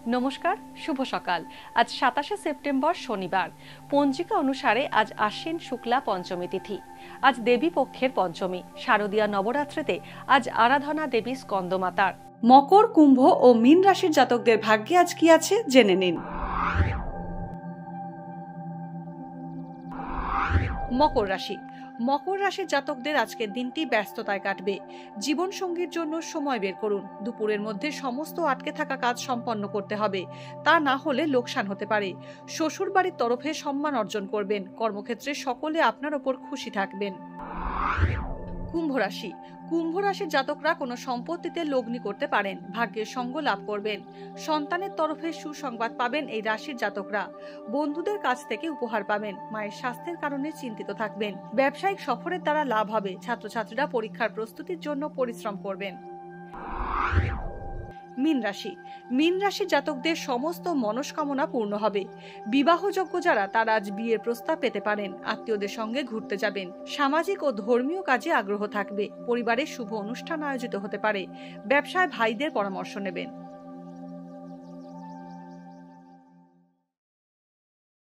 নমস্কার, শুভ সকাল। আজ 27শে সেপ্টেম্বর শনিবার। পঞ্জিকা অনুসারে আজ আশ্বিন শুক্লা পঞ্চমী তিথি। আজ দেবী পক্ষের পঞ্চমী। শারদীয়া নবরাত্রিতে আজ আরাধনা দেবী স্কন্দমাতার। মকর, কুম্ভ ও মীন রাশির জাতকদের ভাগ্যে আজ কি আছে জেনে নিন। মকর রাশি। মকর রাশির জাতকদের আজকের দিনটি ব্যস্ততায় কাটবে। জীবন সঙ্গীর জন্য সময় বের করুন। দুপুরের মধ্যে সমস্ত আটকে থাকা কাজ সম্পন্ন করতে হবে, তা না হলে লোকসান হতে পারে। শ্বশুর বাড়ির তরফে সম্মান অর্জন করবেন। কর্মক্ষেত্রে সকলে আপনার ওপর খুশি থাকবেন। কুম্ভ রাশি। কুম্ভ রাশির জাতকরা কোনো সম্পত্তিতে লগ্নি করতে পারেন। ভাগ্যের সঙ্গ লাভ করবেন। সন্তানের তরফে সুসংবাদ পাবেন এই রাশির জাতকরা। বন্ধুদের কাছ থেকে উপহার পাবেন। মায়ের স্বাস্থ্যের কারণে চিন্তিত থাকবেন। ব্যবসায়িক সফরের দ্বারা লাভ হবে। ছাত্রছাত্রীরা পরীক্ষার প্রস্তুতির জন্য পরিশ্রম করবেন। মীন রাশি। মীন রাশির জাতকদের সমস্ত মনস্কামনা পূর্ণ হবে। বিবাহযোগ্য যারা তারা আজ বিয়ের প্রস্তাব পেতে পারেন। আত্মীয়দের সঙ্গে ঘুরতে যাবেন। সামাজিক ও ধর্মীয় কাজে আগ্রহ থাকবে। পরিবারে শুভ অনুষ্ঠান আয়োজিত হতে পারে। ব্যবসায় ভাইদের পরামর্শ নেবেন।